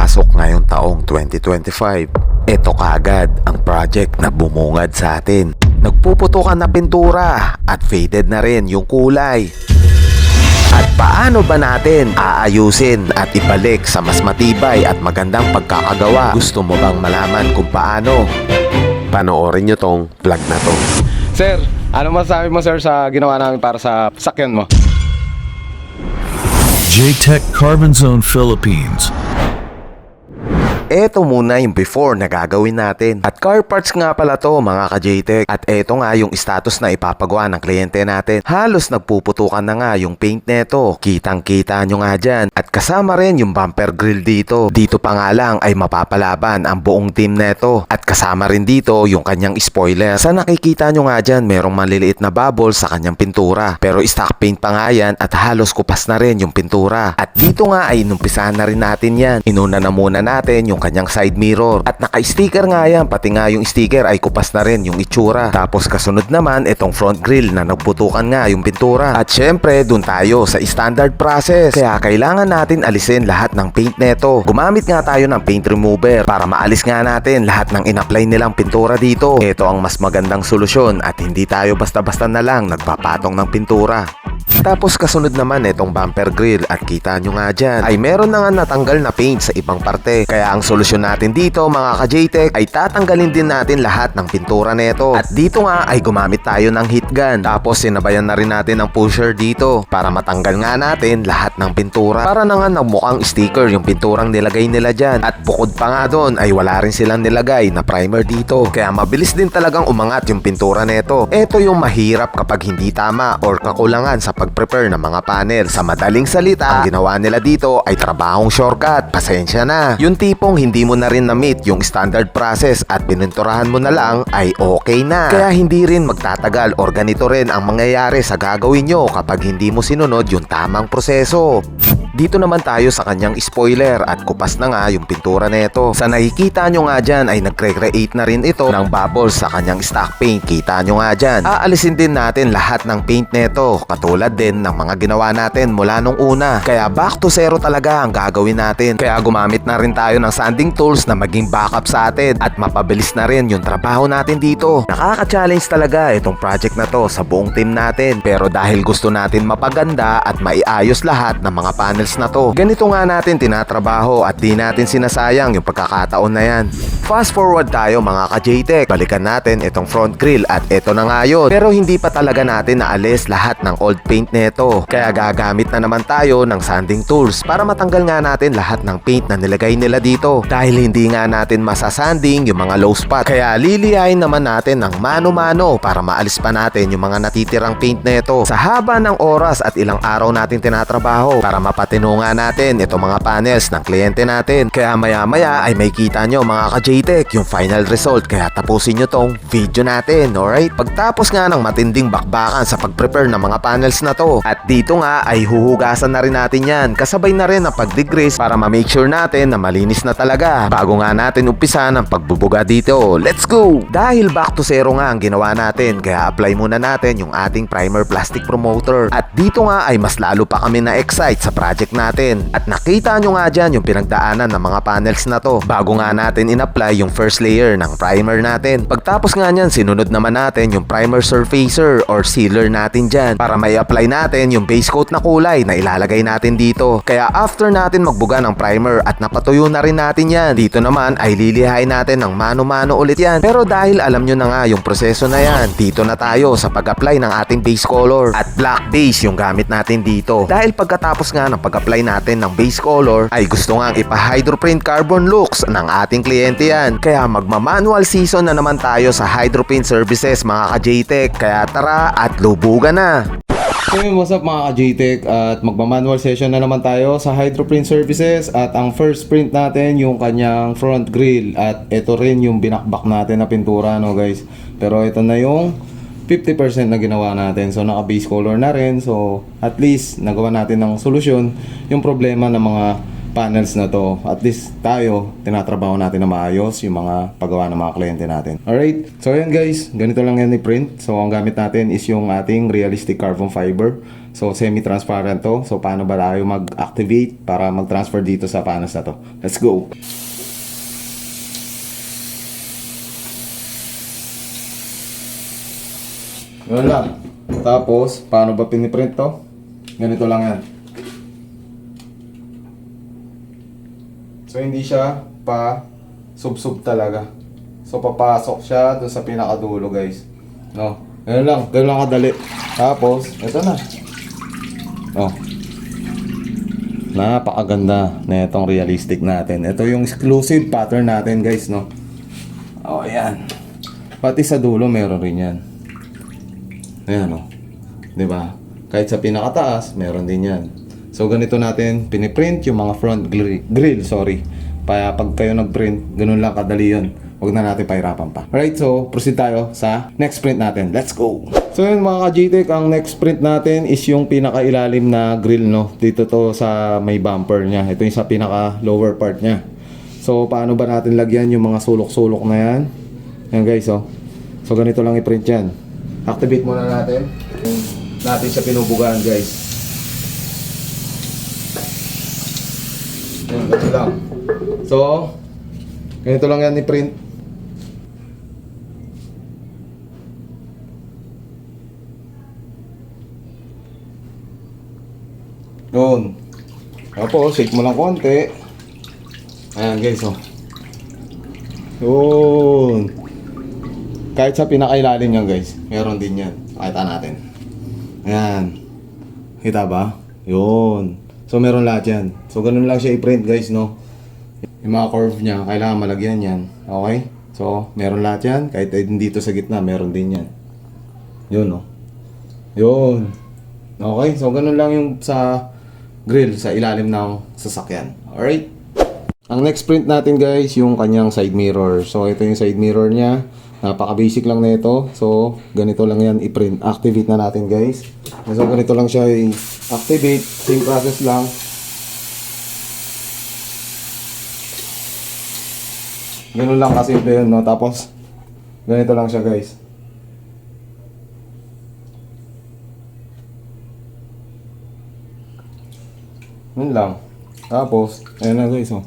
Pagpasok ngayong taong 2025, ito kaagad ang project na bumungad sa atin. Nagpuputukan na pintura at faded na rin yung kulay. At paano ba natin aayusin at ibalik sa mas matibay at magandang pagkakagawa? Gusto mo bang malaman kung paano? Panoorin nyo tong vlog na to. Sir, ano masasabi mo sir sa ginawa namin para sa sakyan mo? J-Tech Carbon Zone Philippines. Eto muna yung before na gagawin natin. At car parts nga pala to mga ka-J-Tech. At eto nga yung status na ipapagawa ng kliyente natin. Halos nagpuputukan na nga yung paint neto. Kitang kita nyo nga dyan. At kasama rin yung bumper grill dito. Dito pa nga lang ay mapapalaban ang buong team neto. At kasama rin dito yung kanyang spoiler. Sa nakikita nyo nga dyan merong maliliit na bubble sa kanyang pintura. Pero stock paint pa nga yan at halos kupas na rin yung pintura. At dito nga ay inumpisahan na rin natin yan. Inuna na muna natin yung kanyang side mirror. At naka-sticker nga yan. Pati nga yung sticker ay kupas na rin yung itsura. Tapos kasunod naman itong front grill na nagputukan nga yung pintura. At syempre dun tayo sa standard process. Kaya kailangan natin alisin lahat ng paint neto. Gumamit nga tayo ng paint remover para maalis nga natin lahat ng in-apply nilang pintura dito. Ito ang mas magandang solusyon at hindi tayo basta-basta na lang nagpapatong ng pintura. Tapos kasunod naman itong bumper grill at kita nyo nga dyan ay meron na nga natanggal na paint sa ibang parte. Kaya ang solusyon natin dito mga ka-J-Tech ay tatanggalin din natin lahat ng pintura neto. At dito nga ay gumamit tayo ng heat gun. Tapos sinabayan na rin natin ng pusher dito para matanggal nga natin lahat ng pintura. Para na nga nagmukhang sticker yung pinturang nilagay nila dyan. At bukod pa nga doon ay wala rin silang nilagay na primer dito. Kaya mabilis din talagang umangat yung pintura neto. Ito yung mahirap kapag hindi tama or kakulangan sa pag-prepare ng mga panel. Sa madaling salita, ang ginawa nila dito ay trabahong shortcut. Pasensya na. Yung tipong hindi mo na rin na-meet yung standard process at pininturahan mo na lang ay okay na. Kaya hindi rin magtatagal or ganito rin ang mangyayari sa gagawin nyo kapag hindi mo sinunod yung tamang proseso. Dito naman tayo sa kanyang spoiler at kupas na nga yung pintura neto. Sa nakikita nyo nga dyan ay nagre-create na rin ito ng bubbles sa kanyang stock paint. Kita nyo nga dyan. Aalisin din natin lahat ng paint neto katulad din ng mga ginawa natin mula nung una. Kaya back to zero talaga ang gagawin natin. Kaya gumamit na rin tayo ng sanding tools na maging backup sa atin at mapabilis na rin yung trabaho natin dito. Nakaka-challenge talaga itong project na to sa buong team natin. Pero dahil gusto natin mapaganda at maiayos lahat ng mga panels na to, ganito nga natin tinatrabaho at di natin sinasayang yung pagkakataon na yan. Fast forward tayo mga ka-J-Tech. Balikan natin itong front grill at ito na nga yun. Pero hindi pa talaga natin naalis lahat ng old paint neto. Kaya gagamit na naman tayo ng sanding tools para matanggal nga natin lahat ng paint na nilagay nila dito. Dahil hindi nga natin masasanding yung mga low spot. Kaya liliyain naman natin ng mano-mano para maalis pa natin yung mga natitirang paint neto. Sa haba ng oras at ilang araw natin tinatrabaho para mapatino nga natin itong mga panels ng kliyente natin. Kaya maya-maya ay may kita nyo mga ka-J-Tech yung final result. Kaya tapusin nyo tong video natin, alright? Pagtapos nga ng matinding bakbakan sa pag-prepare ng mga panels na to, at dito nga ay huhugasan na rin natin yan. Kasabay na rin ang pag-degrease para ma-make sure natin na malinis na talaga bago nga natin umpisa ng pagbubuga dito. Let's go! Dahil back to zero nga ang ginawa natin, kaya apply muna natin yung ating primer plastic promoter. At dito nga ay mas lalo pa kami na-excite sa project natin. At nakita nyo nga dyan yung pinagdaanan ng mga panels na to bago nga natin in-apply yung first layer ng primer natin. Pagtapos nga nyan, sinunod naman natin yung primer surfacer or sealer natin dyan para may apply natin yung base coat na kulay na ilalagay natin dito. Kaya after natin magbuga ng primer at napatuyo na rin natin yan, dito naman ay lilihain natin ng mano-mano ulit yan. Pero dahil alam nyo na nga yung proseso na yan, dito na tayo sa pag-apply ng ating base color. At black base yung gamit natin dito. Dahil pagkatapos nga ng pag-apply natin ng base color ay gusto nga ipa-hydroprint carbon looks ng ating kliyente yan. Kaya magma-manual season na naman tayo sa hydroprint services mga ka-J-Tech. Kaya tara at lubugan na! So what's up mga ka-J-Tech, at magma-manual session na naman tayo sa Hydroprint Services. At ang first print natin yung kanyang front grill at ito rin yung binakbak natin na pintura, no guys. Pero ito na yung 50% na ginawa natin. So naka base color na rin. So at least nagawa natin ng solusyon yung problema ng mga panels na to. At least tayo, tinatrabaho natin na maayos yung mga paggawa ng mga kliyente natin. Alright, so ayan guys, ganito lang yan i-print. So ang gamit natin is yung ating realistic carbon fiber. So, semi-transparent to. So, paano ba tayo mag-activate para mag-transfer dito sa panas na to? Let's go! Ganun lang. Tapos, paano ba piniprint to? Ganito lang yan. So, hindi siya pa sub-sub talaga. So, papasok siya dun sa pinakadulo, guys. No? Ganun lang kadali. Tapos, ito na. Oh. Napakaganda na itong realistic natin. Ito yung exclusive pattern natin, guys, no? Oh, ayan. Pati sa dulo, meron rin yan. Ayan, no? Diba? Kahit sa pinakataas, meron din yan. So, ganito natin piniprint yung mga front grill, sorry. Pag kayo nagprint, ganun lang kadali yun. Huwag na natin pahirapan pa. Alright, so proceed tayo sa next print natin. Let's go! So yun mga ka-GTEC, ang next print natin is yung pinaka-ilalim na grill, no? Dito to sa may bumper niya. Ito yung sa pinaka-lower part niya. So paano ba natin lagyan yung mga sulok-sulok na yan? Yan guys, oh. So ganito lang i-print yan. Activate muna natin. Natin siya pinubugaan, guys. Yan, ganito lang. So, ganito lang yan i-print. Yun. Tapos, shake mo lang konti. Ayan guys, oh. Yun. Kahit sa pinakailalim yan guys, meron din yan. Pakita natin. Ayan. Kita ba? Yun. So, meron lahat yan. So, ganun lang siya i-print guys, no? Yung mga curve niya, kailangan malagyan yan. Okay? So, meron lahat yan. Kahit dito sa gitna, meron din yan. Yun, no? Yun. Okay? So, ganun lang yung sa grill, sa ilalim ng sasakyan. Alright? Ang next print natin guys, yung kanyang side mirror. So, ito yung side mirror niya. Napaka-basic lang na ito. So, ganito lang yan i-print. Activate na natin guys. So, ganito lang siya i-activate. Same process lang. Ganun lang kasimple yun, no? Tapos, ganito lang siya guys. Yun lang. Tapos, ayan na guys, oh.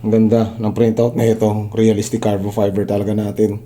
Ang ganda ng printout na ito. Realistic carbon fiber talaga natin.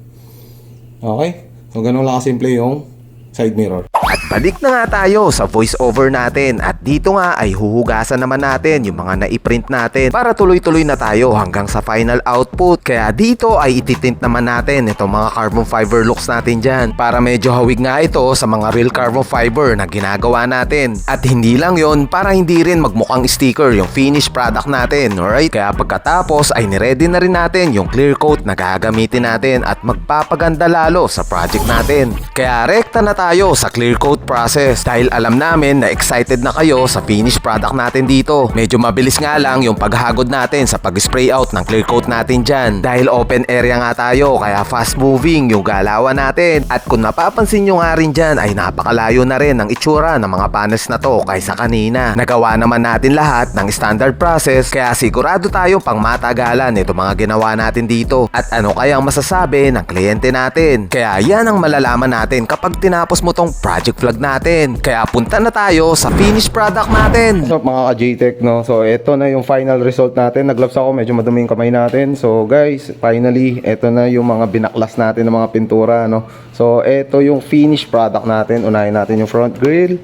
Okay? So, ganun lang kasimple yung side mirror. At balik na nga tayo sa voice over natin at dito nga ay huhugasan naman natin yung mga naiprint natin para tuloy-tuloy na tayo hanggang sa final output. Kaya dito ay ititint naman natin itong mga carbon fiber looks natin dyan para medyo hawig nga ito sa mga real carbon fiber na ginagawa natin. At hindi lang yon, para hindi rin magmukhang sticker yung finished product natin, alright? Kaya pagkatapos ay niready na rin natin yung clear coat na gagamitin natin at magpapaganda lalo sa project natin. Kaya rekta na tayo sa clear coat process dahil alam namin na excited na kayo sa finished product natin dito. Medyo mabilis nga lang yung paghagod natin sa pag-spray out ng clear coat natin dyan dahil open area nga tayo kaya fast moving yung galawan natin. At kung napapansin nyo nga rin dyan ay napakalayo na rin ang itsura ng mga panels na to kaysa kanina. Nagawa naman natin lahat ng standard process kaya sigurado tayo pang matagalan ito mga ginawa natin dito. At ano kayang masasabi ng kliyente natin? Kaya yan ang malalaman natin kapag tinapos mo tong project vlog natin. Kaya punta na tayo sa finished product natin. What's up mga ka-GTEC, no? So, ito na yung final result natin. Nag-gloves ako, medyo madumi yung kamay natin. So, guys, finally, ito na yung mga binaklas natin ng mga pintura, no? So, ito yung finished product natin. Unahin natin yung front grille.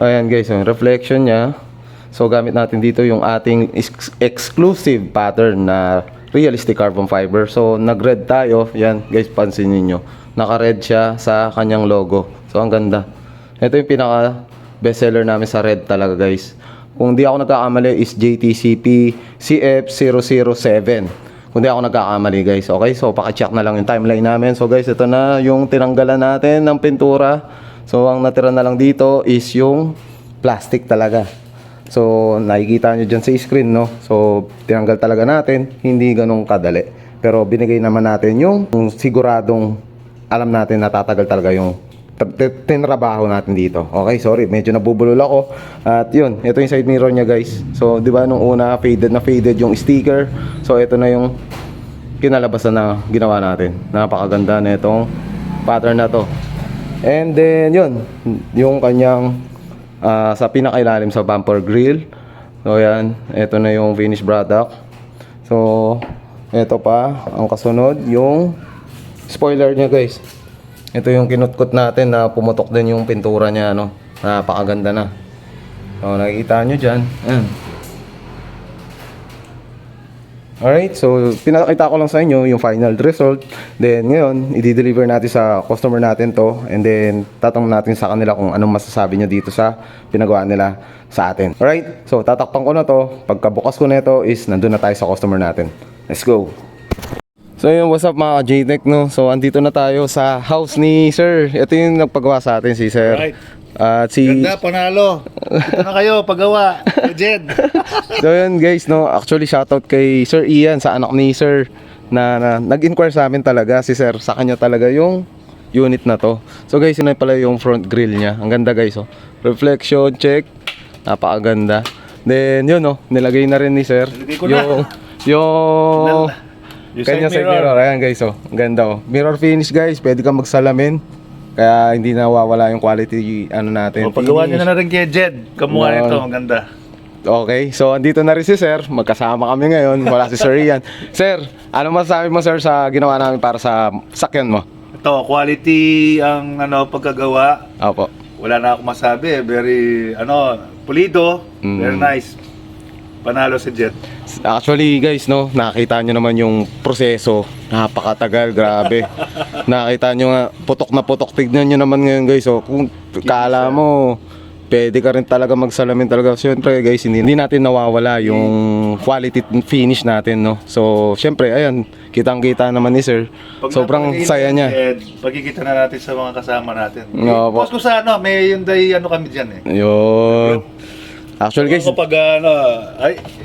Ayan, guys, yung reflection niya. So, gamit natin dito yung ating exclusive pattern na realistic carbon fiber. So, nag-red tayo. Yan, guys, pansinin nyo. Naka-red siya sa kanyang logo. So, ang ganda. Ito yung pinaka bestseller namin sa red talaga guys. Kung di ako nagkakamali is JTCP CF007. Kung di ako nagkakamali guys. Okay, so pakicheck na lang yung timeline namin. So guys, ito na yung tinanggalan natin ng pintura. So ang natira na lang dito is yung plastic talaga. So nakikita nyo dyan sa screen, no? So tinanggal talaga natin. Hindi ganun kadali. Pero binigay naman natin yung siguradong alam natin na tatagal talaga yung tinrabaho natin dito. Okay, sorry, medyo nabubulol ako. At yun, ito yung side mirror niya guys. So, di ba nung una faded na faded yung sticker. So, ito na yung kinalabasan na ginawa natin. Napakaganda na itong pattern na to. And then, yun, yung kanyang sa pinakailalim sa bumper grill. So yan, ito na yung finished product. So ito pa, ang kasunod yung spoiler niya guys. Ito yung kinutkot natin na pumutok din yung pintura niya, no. Napakaganda na. So nakikita nyo dyan. Ayan. Alright, so pinakita ko lang sa inyo yung final result. Then ngayon, i-deliver natin sa customer natin to. And then tatanong natin sa kanila kung anong masasabi nyo dito sa pinagawa nila sa atin. Alright, so tatakpan ko na to. Pagkabukas ko na ito is nandun na tayo sa customer natin. Let's go! So yun, what's up mga J-Tech, no? So andito na tayo sa house ni Sir. Ito yung nagpagawa sa atin si Sir. Right. At si... Ganda, panalo. Ito na kayo, paggawa. Jed. So yun guys, no, actually shoutout kay Sir Ian, sa anak ni Sir na nag-inquire sa amin talaga si Sir, sa kanya talaga yung unit na to. So guys, yun na pala yung front grill niya. Ang ganda guys, oh. Reflection check. Napakaganda. Then yun, oh, nilagay na rin ni Sir Nilagay ko na. yung Yung kanya side side mirror. Ayan guys, oh. Ang ganda, oh. Mirror finish guys, pwede kang magsalamin. Kaya hindi nawawala yung quality ano natin. O, paggawa finish. nyo na rin kay Jed. Kamukha nito, ang ganda. Okay, so andito na rin si Sir. Magkasama kami ngayon. Wala si Sir Ian. Sir, ano masasabi mo Sir sa ginawa namin para sa sakyan mo? Ito, quality ang pagkagawa. Opo. Wala na ako masabi. Very, pulido. Very nice. Panalo si Jed. Actually guys, no, nakita nyo naman yung proseso. Napakatagal, grabe. Nakita nyo nga, putok na putok. Tignan nyo naman ngayon guys. So, kung kala mo, pwede ka rin talaga magsalamin talaga. Siyempre guys, hindi natin nawawala yung quality finish natin, no. So, siyempre, ayan, kitang-kita naman ni Sir. Pag Sobrang napakinggan saya ni niya. Jed, pagkikita na natin sa mga kasama natin. Oo, po. Post ko sa may Hyundai kami dyan eh. Yun. Actually guys, Kapag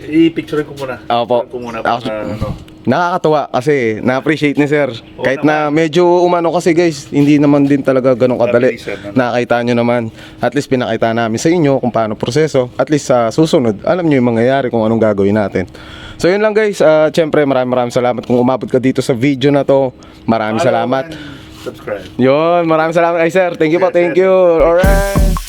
i-picture ko muna. Opo. Ko muna Actually, nakakatuwa kasi na-appreciate ni Sir. Kahit na medyo umano kasi guys, hindi naman din talaga ganun kadali. Nakita nyo naman. At least pinakita namin sa inyo kung paano proseso. At least sa susunod, alam nyo yung mangyayari kung anong gagawin natin. So yun lang guys. Siyempre maraming salamat kung umabot ka dito sa video na to. Maraming salamat. Subscribe. Yun, maraming salamat kay Sir. Thank you po, thank you. Alright.